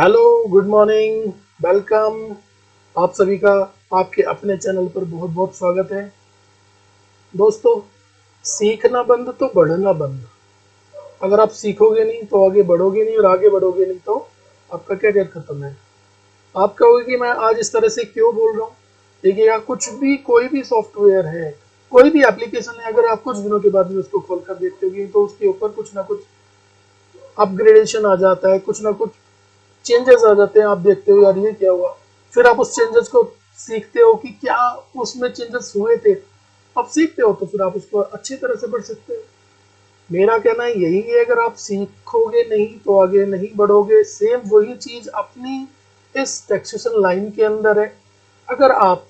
Hello, good morning, welcome. आप सभी का आपके अपने चैनल पर बहुत बहुत स्वागत है। दोस्तों, सीखना बंद तो बढ़ना बंद। अगर आप सीखोगे नहीं तो आगे बढ़ोगे नहीं, और आगे बढ़ोगे नहीं तो आपका करियर खत्म है। आप कहोगे कि मैं आज इस तरह से क्यों बोल रहा हूँ। देखिएगा, कुछ भी कोई भी सॉफ्टवेयर है, कोई भी एप्लीकेशन है, अगर आप कुछ दिनों के बाद में उसको खोल कर देखते होगे तो उसके ऊपर कुछ ना कुछ अपग्रेडेशन आ जाता है, कुछ ना कुछ चेंजेस आ जाते हैं। आप देखते हो यार ये क्या हुआ, फिर आप उस चेंजेस को सीखते हो कि क्या उसमें चेंजेस हुए थे। आप सीखते हो तो फिर आप उसको अच्छी तरह से बढ़ सकते हो। मेरा कहना यही है, अगर आप सीखोगे नहीं तो आगे नहीं बढ़ोगे। सेम वही चीज अपनी इस टैक्सेशन लाइन के अंदर है। अगर आप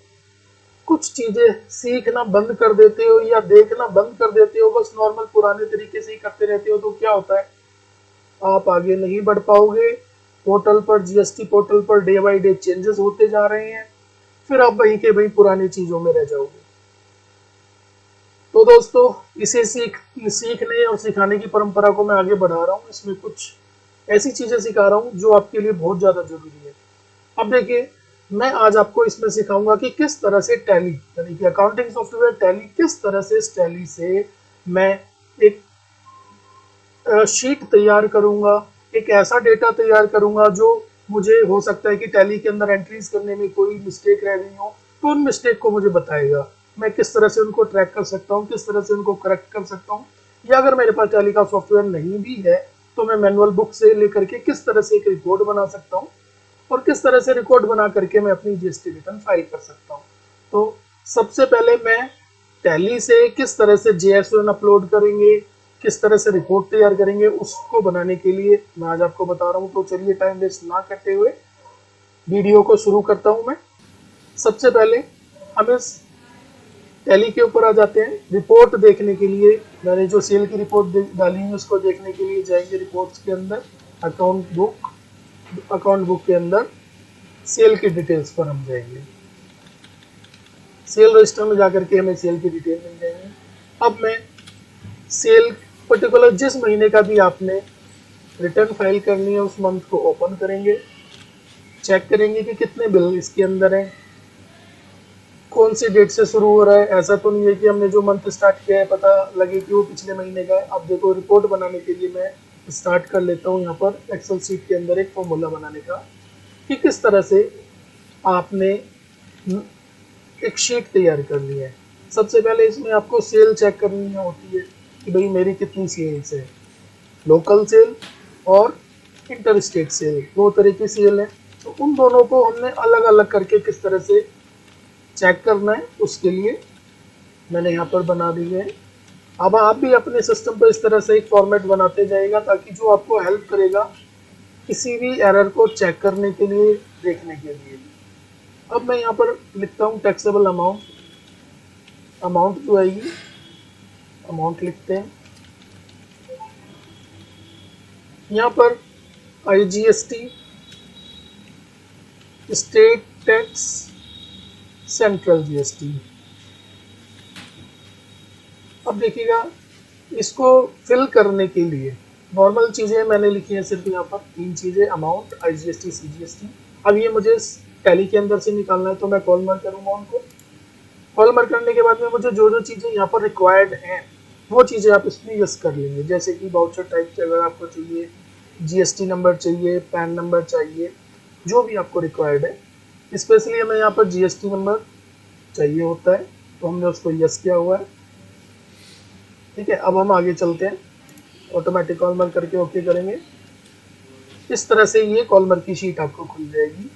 कुछ चीजें सीखना बंद कर देते हो या देखना बंद कर देते हो, बस नॉर्मल पुराने तरीके से ही करते रहते हो, तो क्या होता है, आप आगे नहीं बढ़ पाओगे। पोर्टल पर, GST portal per day by day changes होते जा रहे हैं, फिर आप वहीं के वहीं पुरानी चीजों में रह जाओगे। तो दोस्तों, इसे सीखने और सिखाने की परंपरा को मैं आगे बढ़ा रहा हूँ। इसमें कुछ ऐसी चीजें सिखा रहा हूँ जो आपके लिए बहुत ज्यादा जरूरी है। अब देखिए, मैं आज आपको इसमें सिखाऊंगा कि किस तरह से टैली यानी कि अकाउंटिंग सॉफ्टवेयर टैली, किस तरह से इस टैली से मैं एक शीट तैयार करूंगा, एक ऐसा डेटा तैयार करूंगा जो मुझे हो सकता है कि टैली के अंदर एंट्रीज करने में कोई मिस्टेक रह गई हो, तो उन मिस्टेक को मुझे बताएगा। मैं किस तरह से उनको ट्रैक कर सकता हूँ, किस तरह से उनको करेक्ट कर सकता हूँ। या अगर मेरे पास टैली का सॉफ्टवेयर नहीं भी है तो मैं मैनुअल बुक से लेकर के किस तरह से एक रिपोर्ट बना सकता हूँ, और किस तरह से रिकॉर्ड बना करके मैं अपनी जीएसटी रिटर्न फाइल कर सकता हूँ। तो सबसे पहले मैं टैली से किस तरह से जेएसओएन अपलोड करेंगे, किस तरह से रिपोर्ट तैयार करेंगे, उसको बनाने के लिए मैं आज आपको बता रहा हूँ। तो चलिए, टाइम वेस्ट ना करते हुए वीडियो को शुरू करता हूँ मैं। सबसे पहले हम इस टैली के ऊपर आ जाते हैं। रिपोर्ट देखने के लिए मैंने जो सेल की रिपोर्ट डाली है उसको देखने के लिए जाएंगे रिपोर्ट्स के अंदर, अकाउंट बुक के अंदर सेल की डिटेल्स पर हम जाएंगे। सेल रजिस्टर में जाकर के हमें सेल की डिटेल मिल जाएंगे। अब मैं सेल पर्टिकुलर जिस महीने का भी आपने रिटर्न फाइल करनी है उस मंथ को ओपन करेंगे, चेक करेंगे कि कितने बिल इसके अंदर हैं, कौन सी डेट से शुरू हो रहा है। ऐसा तो नहीं है कि हमने जो मंथ स्टार्ट किया है पता लगे कि वो पिछले महीने का है। अब देखो, रिपोर्ट बनाने के लिए मैं स्टार्ट कर लेता हूँ यहाँ पर एक्सेल शीट के अंदर एक फॉर्मूला बनाने का, कि किस तरह से आपने एक शीट तैयार करनी है। सबसे पहले इसमें आपको सेल चेक करनी होती है कि भाई मेरी कितनी सेल्स है। लोकल सेल और इंटर स्टेट सेल, दो तरह की सेल है। तो उन दोनों को हमने अलग अलग करके किस तरह से चेक करना है, उसके लिए मैंने यहाँ पर बना दी है। अब आप भी अपने सिस्टम पर इस तरह से एक फॉर्मेट बनाते जाइएगा, ताकि जो आपको हेल्प करेगा किसी भी एरर को चेक करने के लिए, देखने के लिए। अब मैं यहाँ पर लिखता हूँ टैक्सेबल अमाउंट। अमाउंट जो आएगी, अमाउंट लिखते हैं यहाँ पर। IGST, state tax, central GST. अब देखिएगा, इसको फिल करने के लिए नॉर्मल चीज़ें मैंने लिखी हैं सिर्फ यहाँ पर तीन चीज़ें, अमाउंट, आईजीएसटी, सीजीएसटी। अब ये मुझे टैली के अंदर से निकालना है, तो मैं कॉल मार करूँगा उनको। कॉल मार करने के बाद में मुझे जो जो चीज़ें यहाँ पर रिक्वायर्ड हैं वो चीज़ें आप इसमें यस कर लेंगे। जैसे कि बाउचर टाइप से अगर आपको चाहिए, जीएसटी नंबर चाहिए, पैन नंबर चाहिए, जो भी आपको रिक्वायर्ड है। स्पेशली हमें यहाँ पर जीएसटी नंबर चाहिए होता है, तो हमने उसको यस किया हुआ है। ठीक है, अब हम आगे चलते हैं। ऑटोमेटिक कॉलमर करके ओके करेंगे। इस तरह से ये कॉलमर की शीट आपको खुल जाएगी।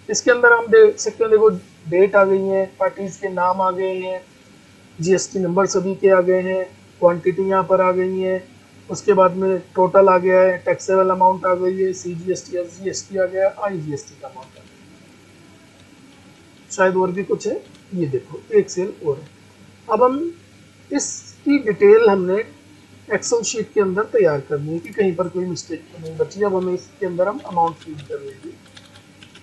इसके अंदर हम देख सकते हैं, देखो डेट आ गई है, पार्टीज के नाम आ गए हैं, जीएसटी नंबर सभी के आ गए हैं, क्वांटिटी यहाँ पर आ गई है। उसके बाद में टोटल आ गया है, टैक्सेबल अमाउंट आ गई है, सीजीएसटी, एसजीएसटी आ गया, आईजीएसटी का अमाउंट आ गया। शायद और भी कुछ है, ये देखो एक सेल और है। अब हम इसकी डिटेल हमने एक्सेल शीट के अंदर तैयार करनी है कि कहीं पर कोई मिस्टेक तो नहीं बची। अब हमें इसके अंदर हम अमाउंट फीड कर लेंगे।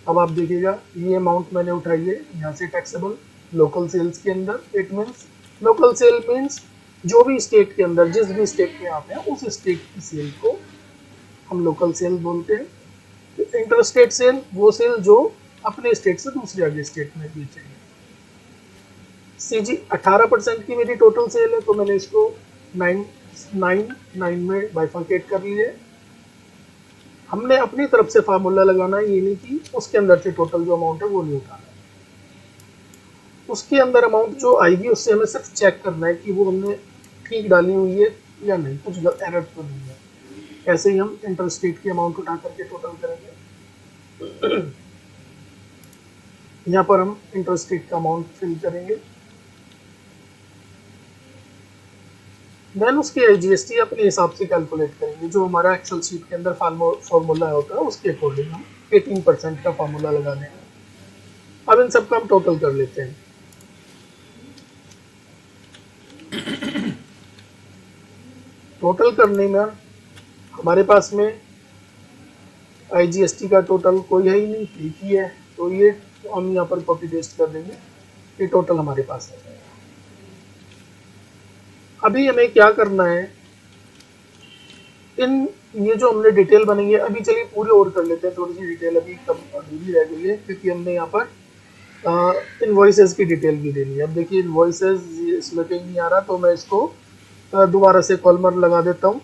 अब आप देखिएगा, ये अमाउंट मैंने उठाई है यहाँ से टैक्सेबल लोकल सेल्स के अंदर। It means, local cell means जो भी स्टेट के अंदर, जिस भी स्टेट में आप हैं उस स्टेट की सेल को हम लोकल सेल बोलते हैं। इंटर स्टेट सेल वो सेल जो अपने स्टेट से दूसरे आगे स्टेट में बेचेंगे। सीजी 18% की मेरी टोटल सेल है, तो मैंने इसको 9 में बाइफर्केट कर लिया। हमने अपनी तरफ से फार्मूला लगाना है, ये नहीं कि उसके अंदर से टोटल जो अमाउंट है वो नहीं उठाना है। उसके अंदर अमाउंट जो आएगी उससे हमें सिर्फ चेक करना है कि वो हमने ठीक डाली हुई है या नहीं, कुछ एरर तो नहीं है। ऐसे ही हम इंटर स्टेट की अमाउंट उठा करके टोटल करेंगे। यहाँ पर हम इंटर स्टेट का अमाउंट फिल करेंगे, देन उसके जीएसटी अपने हिसाब से कैलकुलेट करेंगे। जो हमारा एक्सेल शीट के अंदर फार्मूला होता है उसके अकॉर्डिंग हम 18% का फार्मूला लगा देंगे। अब इन सबका हम टोटल कर लेते हैं। टोटल करने में हमारे पास में आईजीएसटी का टोटल कोई है ही नहीं, एक ही है, तो ये हम यहाँ पर कॉपी पेस्ट कर देंगे, ये टोटल हमारे पास है। अभी हमें क्या करना है, इन ये जो हमने डिटेल बनी है, अभी चलिए पूरी और कर लेते हैं। थोड़ी सी डिटेल अभी कम अधूरी रह गई है क्योंकि हमने यहाँ पर इनवॉइसेस की डिटेल भी देनी है। अब देखिए इनवॉइसेस इसमें कहीं नहीं आ रहा, तो मैं इसको दोबारा से कॉलमर लगा देता हूँ।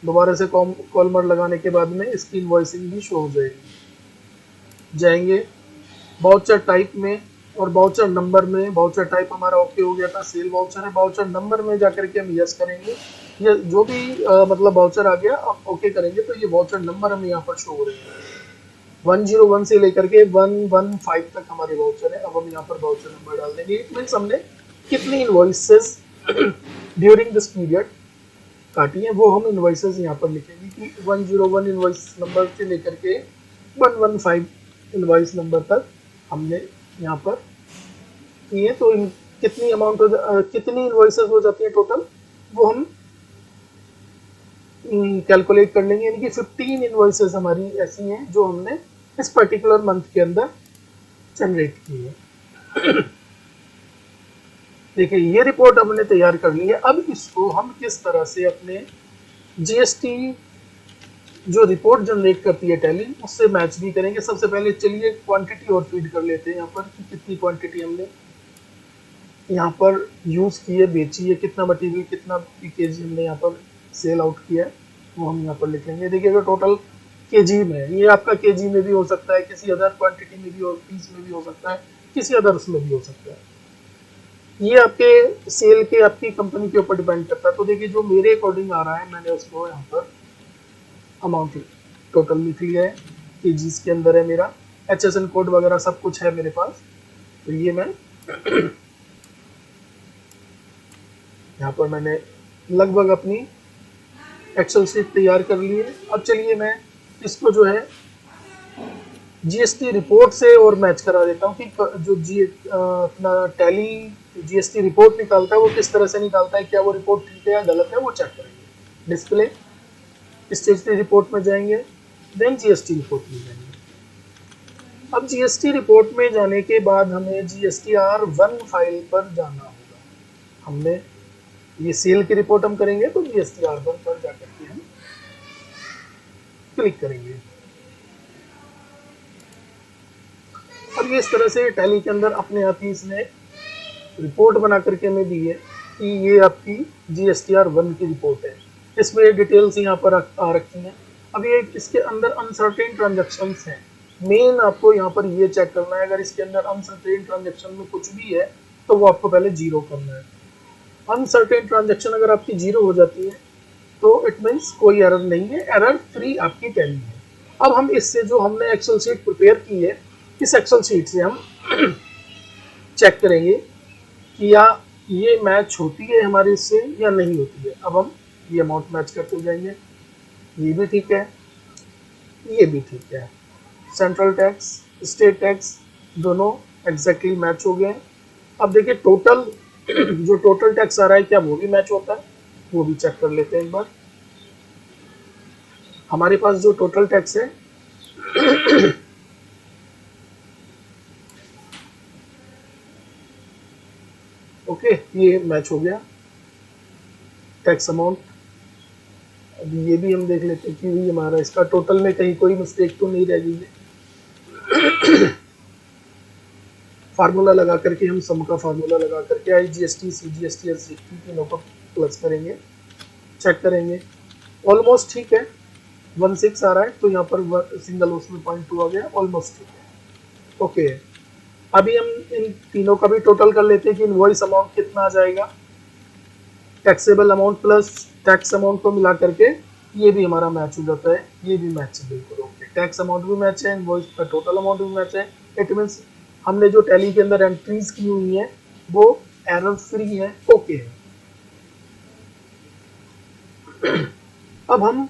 दोबारा से कॉलमर लगाने के बाद में इसकी इनवॉइसिंग भी शो हो जाएगी। जाएंगे वाउचर टाइप में और वाउचर नंबर में। वाउचर टाइप हमारा ओके हो गया था, सेल वाउचर है। वाउचर नंबर में जाकर के हम यस करेंगे, ये जो भी मतलब वाउचर आ गया अब ओके करेंगे, तो ये वाउचर नंबर हमें यहाँ पर शो हो रहे हैं। 101 से लेकर के 115 तक हमारे वाउचर है। अब हम यहाँ पर वाउचर नंबर डाल देंगे। इट मीन्स हमने कितनी इनवॉइसेस ड्यूरिंग दिस पीरियड काटी है वो हम इनवॉइसेस यहाँ पर लिखेंगे कि 101 इनवॉइस नंबर से लेकर के 115 इनवॉइस नंबर तक हमने यहाँ पर किए। तो कितनी अमाउंट कितनी इनवॉइसेस हो जाती है टोटल, वो हम कैलकुलेट कर लेंगे। यानी कि 15 इनवॉइसेस हमारी ऐसी हैं जो हमने इस पर्टिकुलर मंथ के अंदर जनरेट की है। देखिए ये रिपोर्ट हमने तैयार कर ली है। अब इसको हम किस तरह से अपने जीएसटी जो रिपोर्ट जनरेट करती है टैली, उससे मैच भी करेंगे। सबसे पहले चलिए क्वांटिटी और फीड कर लेते हैं यहाँ पर कि कितनी क्वांटिटी हमने यहाँ पर यूज़ की है, बेची है, कितना मटेरियल, कितना केजी हमने यहाँ पर सेल आउट किया है, वो हम यहाँ पर लिख लेंगे। देखिएगा टोटल केजी में, ये आपका केजी में भी हो सकता है, किसी अदर क्वांटिटी में भी और पीस में भी हो सकता है, किसी अदर उसमें भी हो सकता है। ये आपके सेल के आपकी कंपनी के ऊपर डिपेंड करता है। तो देखिए जो मेरे अकॉर्डिंग आ रहा है, मैंने उसको यहाँ पर अमाउंट टोटल लिख लिया है, केजीज के अंदर है मेरा, HSN कोड वगैरह सब कुछ है मेरे पास। तो ये मैं यहाँ पर मैंने लगभग अपनी एक्सेल शीट तैयार कर ली है। अब चलिए मैं इसको जो है जीएसटी रिपोर्ट से और मैच करा देता हूँ कि जो अपना टैली जीएसटी रिपोर्ट निकालता है वो किस तरह से निकालता है, क्या वो रिपोर्ट ठीक है या गलत है, वो चेक करेंगे। डिस्प्ले स्टेटरी रिपोर्ट में जाएंगे, देन जीएसटी रिपोर्ट में जाएंगे। अब जीएसटी रिपोर्ट में जाने के बाद हमें GSTR1 फाइल पर जाना होगा। हमने ये सेल की रिपोर्ट हम करेंगे तो GSTR1 पर जाकर के हम क्लिक करेंगे। अब ये इस तरह से टैली के अंदर अपने आप ही इसने रिपोर्ट बना करके हमें दी है कि ये आपकी GSTR1 की रिपोर्ट है। इसमें डिटेल्स यहाँ पर आ रखी हैं। अब ये इसके अंदर अनसर्टेन ट्रांजैक्शंस हैं। मेन आपको यहाँ पर ये चेक करना है, अगर इसके अंदर अनसर्टेन ट्रांजैक्शन में कुछ भी है तो वो आपको पहले जीरो करना है। अनसर्टेन ट्रांजैक्शन अगर आपकी जीरो हो जाती है तो इट मीन्स कोई एरर नहीं है, एरर फ्री आपकी टैली है। अब हम इससे जो हमने एक्सेल शीट प्रिपेयर की है, इस एक्सेल शीट से हम चेक करेंगे कि या ये मैच होती है हमारे इससे या नहीं होती है। अब हम ये अमाउंट मैच करते जाएंगे, ये भी ठीक है, ये भी ठीक है, सेंट्रल टैक्स, स्टेट टैक्स दोनों एग्जैक्टली मैच हो गए। अब देखिए टोटल जो टोटल टैक्स आ रहा है क्या वो भी मैच होता है, वो भी चेक कर लेते हैं एक बार। हमारे पास जो टोटल टैक्स है ओके, ये मैच हो गया। टैक्स अमाउंट अभी ये भी हम देख लेते हैं कि भी हमारा इसका टोटल में कहीं कोई मिस्टेक तो नहीं रह गई है। फार्मूला लगा करके हम सम का फार्मूला लगा करके IGST CGST SGST तीनों को प्लस करेंगे, चेक करेंगे, ऑलमोस्ट ठीक है, 16 आ रहा है, तो यहाँ पर सिंगल उसमें 0.2 आ गया, ऑलमोस्ट ठीक है, ओके। अभी हम इन तीनों का भी टोटल कर लेते हैं कि इनवॉइस अमाउंट कितना आ जाएगा, taxable amount plus tax amount को मिला करके ये भी हमारा मैच हो जाता है, ये भी मैच है बिल्कुल ओके, टैक्स अमाउंट भी मैच है, इनवॉइस का टोटल अमाउंट भी मैच है। इट मीन्स हमने जो टैली के अंदर एंट्रीज की हुई है वो एरर फ्री है, ओके है। अब हम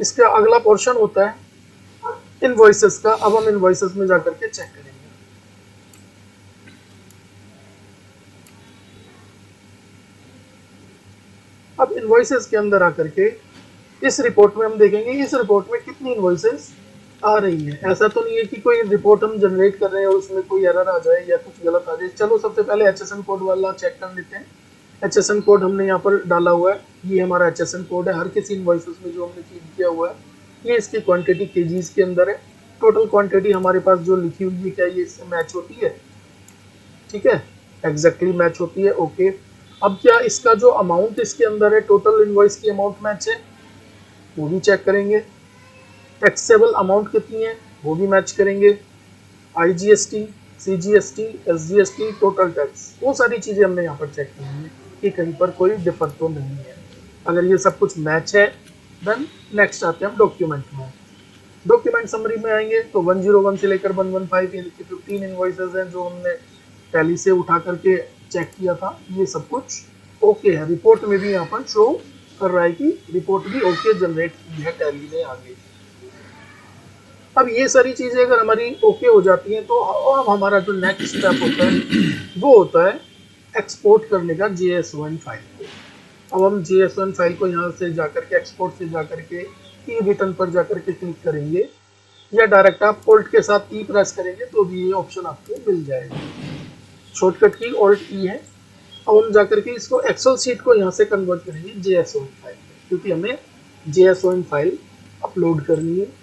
इसका अगला पोर्शन होता है इनवॉइसेस का। अब हम इनवॉइसेस में जाकर के चेक करेंगे। अब इनवॉइसेस के अंदर आकर के इस रिपोर्ट में हम देखेंगे इस रिपोर्ट में कितनी इनवॉइसेस आ रही है। ऐसा तो नहीं है कि कोई रिपोर्ट हम जनरेट कर रहे हैं और उसमें कोई एरर आ जाए या कुछ गलत आ जाए। चलो सबसे पहले HSN कोड वाला चेक कर लेते हैं। HSN कोड हमने यहाँ पर डाला हुआ है, ये हमारा HSN कोड है। हर किसी इनवॉइसेस में जो हमने फीड किया हुआ है, ये इसकी क्वांटिटी केजीज के अंदर है। टोटल क्वांटिटी हमारे पास जो लिखी हुई है, क्या ये इससे मैच होती है? ठीक है, एग्जैक्टली मैच होती है, ओके। अब क्या इसका जो अमाउंट इसके अंदर है, टोटल इनवॉइस की अमाउंट मैच है, वो भी चेक करेंगे। टैक्सेबल अमाउंट कितनी है, वो भी मैच करेंगे। IGST CGST SGST total tax, वो सारी चीजें हमने यहाँ पर चेक करनी है कि कहीं पर कोई डिफर तो नहीं है। अगर ये सब कुछ मैच है देन नेक्स्ट आते हैं हम डॉक्यूमेंट में। डॉक्यूमेंट समरी में आएंगे तो 101 से लेकर 115 यानी कि 15 इनवॉइसेस हैं जो हमने टैली से उठा करके चेक किया था। ये सब कुछ ओके है। रिपोर्ट में भी यहाँ पर शो कर रहा है कि रिपोर्ट भी ओके जनरेट की है टैली ने आगे। अब ये सारी चीजें अगर हमारी ओके हो जाती हैं तो अब हमारा जो नेक्स्ट स्टेप होता है वो होता है एक्सपोर्ट करने का JSON फाइल को। अब हम JSON फाइल को यहाँ से जाकर के एक्सपोर्ट से जाकर के ई रिटर्न पर जाकर के क्लिक करेंगे या डायरेक्ट आप ऑल्ट के साथ ई प्रेस करेंगे तो भी ये ऑप्शन आपको मिल जाएगा। शॉर्टकट की ऑल्ट ई है। अब हम जाकर के इसको एक्सेल शीट को यहाँ से कन्वर्ट करेंगे JSON फाइल में, क्योंकि हमें JSON फाइल अपलोड करनी है।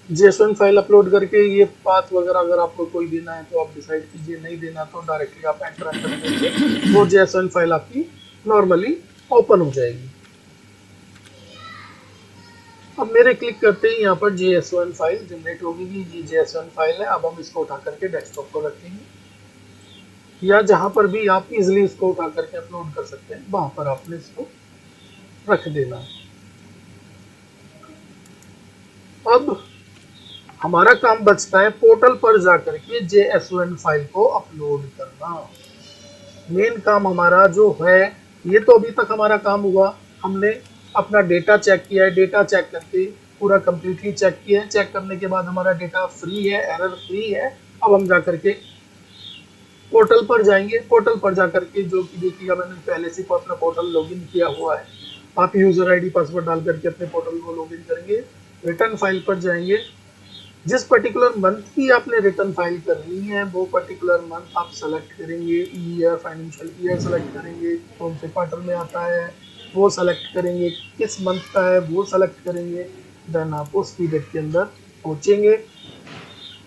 JSON फाइल अपलोड करके ये पाथ वगैरह अगर आपको कोई देना है तो आप डिसाइड कीजिए, नहीं देना तो डायरेक्टली आप एंटर करेंगे, वो JSON फाइल आपकी नॉर्मली ओपन हो जाएगी। अब मेरे क्लिक करते ही यहाँ पर JSON फाइल जनरेट होगी। ये JSON फाइल है। अब हम इसको उठा करके डेस्कटॉप पर रखेंगे या जहां पर भी आप इजिली इसको उठा करके अपलोड कर सकते हैं वहां पर आपने इसको रख देना है। अब हमारा काम बचता है पोर्टल पर जाकर के JSON फाइल को अपलोड करना। मेन काम हमारा जो है, ये तो अभी तक हमारा काम हुआ, हमने अपना डेटा चेक किया है, डेटा चेक करके पूरा कंप्लीटली चेक किया है। चेक करने के बाद हमारा डेटा फ्री है, एरर फ्री है। अब हम जाकर के पोर्टल पर जाएंगे। पोर्टल पर जाकर के जो कि देखिएगा मैंने पहले से अपना पोर्टल लॉगिन किया हुआ है, आप यूजर ID पासवर्ड डाल करके अपने पोर्टल को लॉगिन करेंगे। रिटर्न फाइल पर जाएंगे। जिस पर्टिकुलर मंथ की आपने रिटर्न फाइल करनी है वो पर्टिकुलर मंथ आप सेलेक्ट करेंगे, ईयर फाइनेंशियल ईयर सेलेक्ट करेंगे, कौन से क्वार्टर में आता है वो सेलेक्ट करेंगे, किस मंथ का है वो सेलेक्ट करेंगे। देन आप उस पीरियड के अंदर पहुंचेंगे।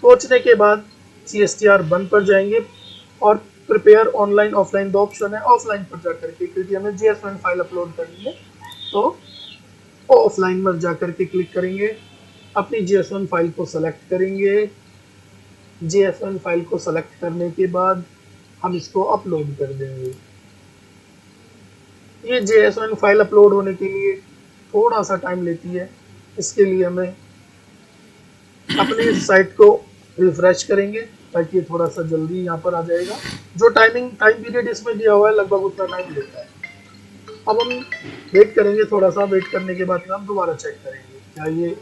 पहुंचने के बाद CSTR1 पर जाएंगे और प्रिपेयर ऑनलाइन ऑफलाइन दो ऑप्शन है। ऑफलाइन पर जाकर के, क्योंकि हमें JSON फाइल अपलोड करनी है तो ऑफलाइन पर जाकर के क्लिक करेंगे। अपनी JSON फाइल को सेलेक्ट करेंगे। JSON फाइल को सेलेक्ट करने के बाद हम इसको अपलोड कर देंगे। ये JSON फाइल अपलोड होने के लिए थोड़ा सा टाइम लेती है। इसके लिए हमें अपनी साइट को रिफ्रेश करेंगे ताकि ये थोड़ा सा जल्दी यहाँ पर आ जाएगा। जो टाइम पीरियड इसमें दिया हुआ है लगभग उतना टाइम लेता है। अब हम वेट करेंगे, थोड़ा सा वेट करने के बाद हम दोबारा चेक करेंगे क्या ये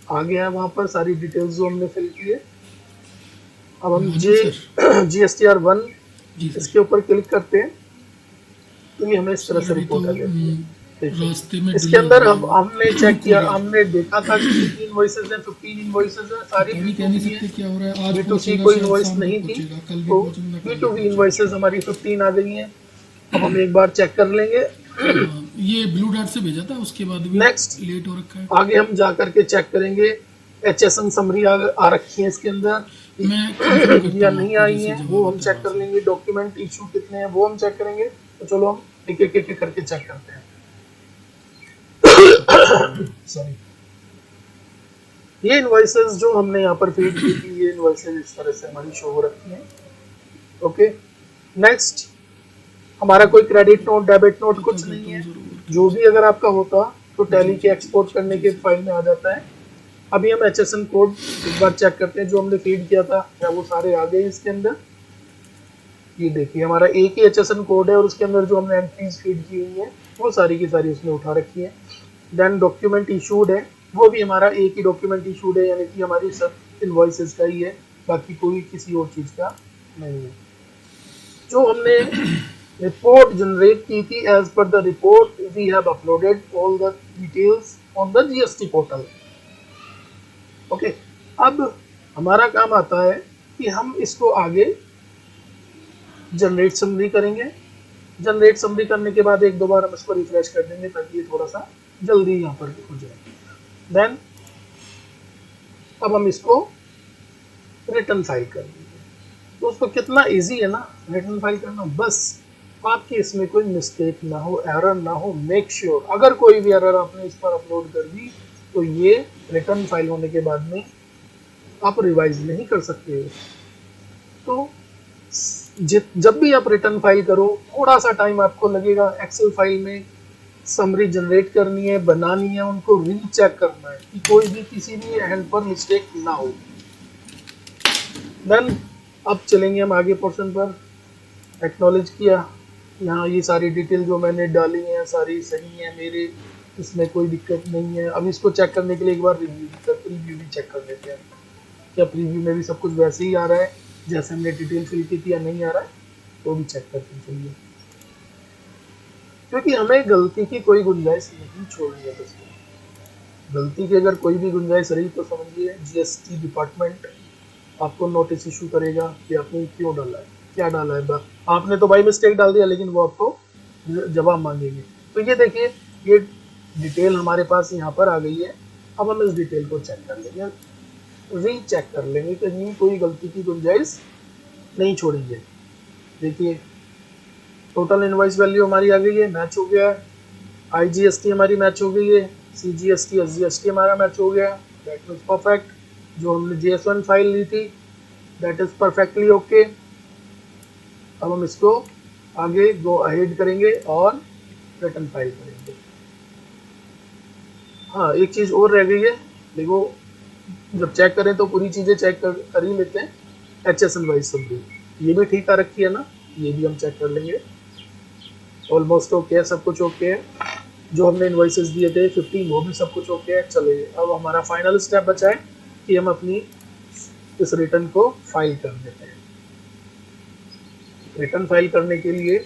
आ गया है वहाँ पर सारी डिटेल्स जो हमने फिल की है। अब हम GSTR1 इसके ऊपर क्लिक करते हैं तो ये हमें इस तरह से रिपोर्ट आ जाती है। इसके अंदर हमने चेक किया, हमने देखा था कि 15 इनवॉइसेस हैं, 15 इनवॉइसेस हैं, सारी B2C कोई इनवॉइस नहीं थी, तो B2B इनवॉइसेस हमारी 15 आ गई हैं। अब हम एक बार चेक कर लेंगे ये ब्लू डार्ट से भेजा था, उसके बाद भी नेक्स्ट लेट हो रखा है। आगे हम जा करके चेक करेंगे HSN समरी आ रखी है इसके अंदर मैं confirm करता या हूँ नहीं आपको आई जैसे है, जवाब वो हम आता है चेक वहाँ कर से। लेंगे। डॉक्यूमेंट इशू कितने हैं वो हम चेक करेंगे। तो चलो हम एक एक करके चेक करते हैं। सॉरी, ये इनवॉइसेस जो हमने यहाँ पर फीड की थी, ये इनवॉइसेस इस तरह से हमारी शो हो रखी हैं। ओके, नेक्स्ट हमारा कोई क्रेडिट नोट डेबिट नोट पता कुछ नहीं करता है। हूँ सर और जो भी अगर आपका होता तो जी टैली के जी एक्सपोर्ट करने जी के सर। फाइल में आ जाता है। अभी हम HSN कोड एक बार चेक करते हैं जो हमने फीड किया था, क्या वो सारे आ गए इसके अंदर। ये देखिए हमारा एक ही HSN कोड है और उसके अंदर जो हमने एंट्रीज फीड की हुई है वो सारी की सारी उसने उठा रखी है। देन डॉक्यूमेंट इशूड है, वो भी हमारा एक ही डॉक्यूमेंट इशूड है, यानी कि हमारी सब इनवॉइसेस का ही है, बाकी कोई किसी और चीज का नहीं है। जो हमने रिपोर्ट जनरेट की थी, as per the report we have uploaded all the details on the GST portal. Okay, अब हमारा काम आता है कि हम इसको आगे जनरेट समरी करेंगे। जनरेट समरी करने के बाद एक दो बार हम इसको रिफ्रेश कर देंगे ताकि ये थोड़ा सा जल्दी यहाँ पर हो जाए। देन अब हम इसको रिटर्न फाइल कर देंगे। दोस्तों कितना इजी है ना रिटर्न फाइल करना, बस आपकी इसमें कोई मिस्टेक ना हो, एरर ना हो। मेक श्योर अगर कोई भी एरर आपने इस पर अपलोड कर दी तो ये रिटर्न फाइल होने के बाद में आप रिवाइज नहीं कर सकते हो। तो जब भी आप रिटर्न फाइल करो थोड़ा सा टाइम आपको लगेगा। एक्सेल फाइल में समरी जनरेट करनी है, बनानी है, उनको रीचेक करना है कि कोई भी किसी भी हैंड पर मिस्टेक ना हो। देन अब चलेंगे हम आगे पोर्शन पर। एक्नॉलेज किया, यहाँ ये सारी डिटेल जो मैंने डाली हैं सारी सही है मेरे, इसमें कोई दिक्कत नहीं है। अब इसको चेक करने के लिए एक बार प्रीव्यू भी चेक कर लेते हैं, क्या प्रीव्यू में भी सब कुछ वैसे ही आ रहा है जैसे हमने डिटेल फिल की थी या नहीं आ रहा है, तो भी चेक करते चलिए, क्योंकि हमें गलती की कोई गुंजाइश नहीं छोड़नी है। दोस्तों गलती की अगर कोई भी गुंजाइश रही तो समझिए GST डिपार्टमेंट आपको नोटिस इशू करेगा कि आपने क्यों डाला है, क्या डाला है। आपने तो बाई मिस्टेक डाल दिया लेकिन वो आपको जवाब मांगेंगे। तो ये देखिए ये डिटेल हमारे पास यहाँ पर आ गई है। अब हम इस डिटेल को चेक कर लेंगे, रीचेक कर लेंगे, कहीं कोई गलती की गुंजाइश नहीं छोड़ेंगे। देखिए टोटल इनवॉइस वैल्यू हमारी आ गई है, मैच हो गया है। IGST हमारी मैच हो गई है, CGST SGST हमारा मैच हो गया, दैट वाज परफेक्ट। जो हमने JS1 फाइल ली थी दैट इज परफेक्टली ओके। अब हम इसको आगे गो अहेड करेंगे और रिटर्न फाइल करेंगे। हाँ एक चीज़ और रह गई है, देखो जब चेक करें तो पूरी चीज़ें चेक कर ही लेते हैं। HSN वाइज समरी ये भी ठीक आ रखी है ना, ये भी हम चेक कर लेंगे। ऑलमोस्ट ओके है, सब कुछ ओके है। जो हमने इनवॉइसेस दिए थे 15 वो भी सब कुछ ओके है। चलिए अब हमारा फाइनल स्टेप बचा है कि हम अपनी इस रिटर्न को फाइल कर देते हैं। रिटर्न फाइल करने के लिए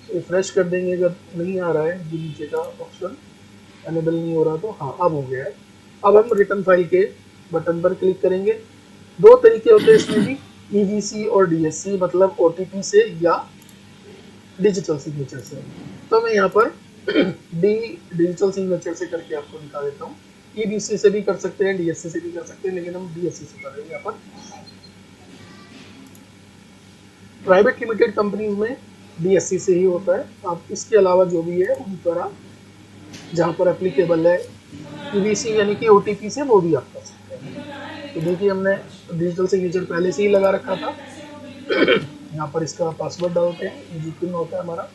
रिफ्रेश कर देंगे, अगर नहीं आ रहा है जो नीचे का ऑप्शन एनेबल नहीं हो रहा तो हाँ अब हो गया है। अब हम रिटर्न फाइल के बटन पर क्लिक करेंगे। दो तरीके होते हैं इसमें भी, EVC और DSC, मतलब OTP से या डिजिटल सिग्नेचर से। तो मैं यहाँ पर डिजिटल सिग्नेचर से करके आपको दिखा देता हूँ। EVC से भी कर सकते हैं, DSC से भी कर सकते हैं, लेकिन हम DSC से कर रहे हैं। यहाँ पर प्राइवेट लिमिटेड कंपनीज में DSC से ही होता है। आप इसके अलावा जो भी है उन पर आप जहाँ पर एप्लीकेबल है EVC यानी कि OTP से, वो भी आप कर सकते हैं। तो देखिए हमने डिजिटल सिग्नेचर पहले से ही लगा रखा था। यहाँ पर इसका पासवर्ड डालते हैं, जो पिन होता है हमारा।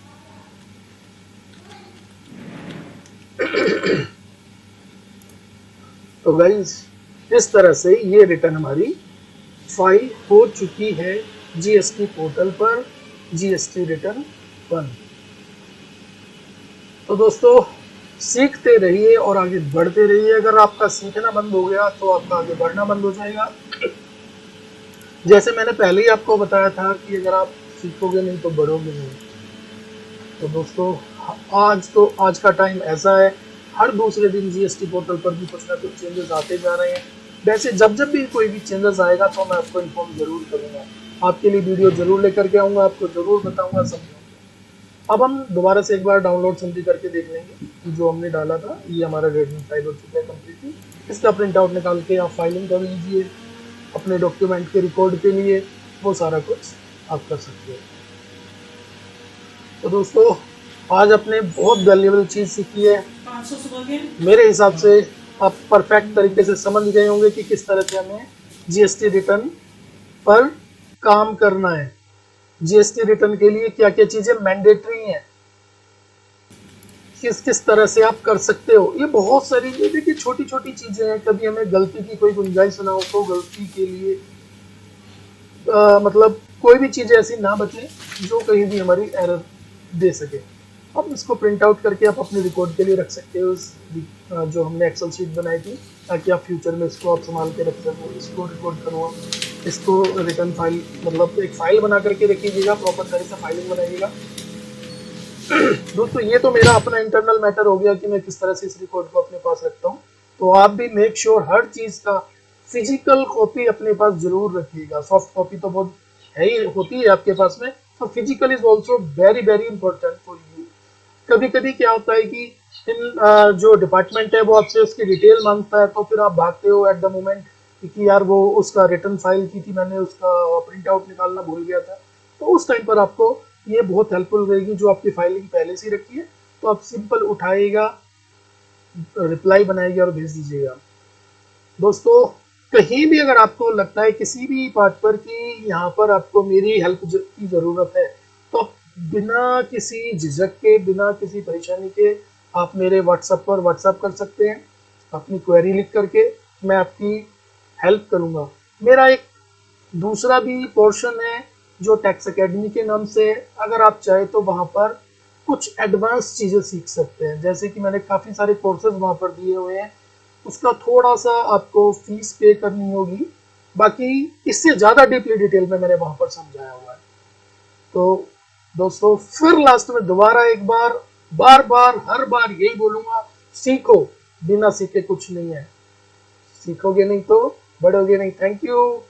तो गाइस इस तरह से ये रिटर्न हमारी फाइल हो चुकी है GST पोर्टल पर, GST रिटर्न 1। तो दोस्तों सीखते रहिए और आगे बढ़ते रहिए। अगर आपका सीखना बंद हो गया तो आपका आगे बढ़ना बंद हो जाएगा। जैसे मैंने पहले ही आपको बताया था कि अगर आप सीखोगे नहीं तो बढ़ोगे नहीं। तो दोस्तों आज का टाइम ऐसा है, हर दूसरे दिन GST पोर्टल पर भी कुछ ना कुछ चेंजेस आते जा रहे हैं। वैसे जब भी कोई भी चेंजेस आएगा तो मैं आपको इन्फॉर्म जरूर करूंगा, आपके लिए वीडियो जरूर लेकर के आऊँगा, आपको जरूर बताऊँगा, समझाऊँगा। अब हम दोबारा से एक बार डाउनलोड समझी करके देख लेंगे कि जो हमने डाला था ये हमारा रेडमी फाइल हो चुका है कम्प्लीटली। इसका प्रिंट आउट निकाल के आप फाइलिंग कर लीजिए अपने डॉक्यूमेंट के रिकॉर्ड के लिए, वो सारा कुछ आप कर सकते हो। तो दोस्तों आज आपने बहुत वैल्यूएबल चीज़ सीखी है। 500 सुबह के मेरे हिसाब से आप परफेक्ट तरीके से समझ गए होंगे कि किस तरह से हमें जीएसटी रिटर्न पर काम करना है, जीएसटी रिटर्न के लिए क्या क्या चीज़ें मैंडेटरी हैं, किस किस तरह से आप कर सकते हो। ये बहुत सारी, ये देखिए छोटी छोटी चीज़ें हैं, कभी हमें गलती की कोई गुंजाइश ना हो तो गलती के लिए मतलब कोई भी चीज़ ऐसी ना बचे जो कहीं भी हमारी एरर दे सके। अब इसको प्रिंट आउट करके आप अपने रिकॉर्ड के लिए रख सकते हो जो हमने एक्सेल शीट बनाई थी, ताकि आप फ्यूचर में इसको आप संभाल के रख सको। इसको रिकॉर्ड करो, इसको रिटर्न फाइल मतलब एक फाइल बना करके रखिएगा, प्रॉपर तरह से फाइलिंग बनाइएगा। दोस्तों ये तो मेरा अपना इंटरनल मैटर हो गया कि मैं किस तरह से इस रिकॉर्ड को अपने पास रखता हूँ। तो आप भी मेक श्योर हर चीज़ का फिजिकल कॉपी अपने पास जरूर रखिएगा। सॉफ्ट कॉपी तो बहुत है ही होती है आपके पास में, तो physical is also very very important for you. कभी कभी क्या होता है कि जो डिपार्टमेंट है वो आपसे उसकी डिटेल मांगता है, तो फिर आप भागते हो एट द मोमेंट कि यार वो उसका रिटर्न फाइल की थी मैंने, उसका प्रिंट आउट निकालना भूल गया था। तो उस टाइम पर आपको ये बहुत हेल्पफुल रहेगी जो आपकी फाइलिंग पहले से ही रखी है। तो आप सिंपल उठाइएगा, रिप्लाई बनाइएगा और भेज दीजिएगा। दोस्तों कहीं भी अगर आपको लगता है किसी भी पार्ट पर कि यहाँ पर आपको मेरी हेल्प की ज़रूरत है, तो आप बिना किसी झिझक के, बिना किसी परेशानी के आप मेरे व्हाट्सएप पर व्हाट्सएप कर सकते हैं अपनी क्वेरी लिख करके। मैं आपकी हेल्प करूँगा। मेरा एक दूसरा भी पोर्शन है जो टैक्स एकेडमी के नाम से है। अगर आप चाहे तो वहाँ पर कुछ एडवांस चीज़ें सीख सकते हैं, जैसे कि मैंने काफ़ी सारे कोर्सेज वहाँ पर दिए हुए हैं। उसका थोड़ा सा आपको फीस पे करनी होगी, बाकी इससे ज़्यादा डीपली डिटेल में मैंने वहाँ पर समझाया हुआ है। तो दोस्तों फिर लास्ट में दोबारा एक बार बार बार हर बार यही बोलूँगा, सीखो, बिना सीखे कुछ नहीं है। सीखोगे नहीं तो बढ़ोगे नहीं। Thank you.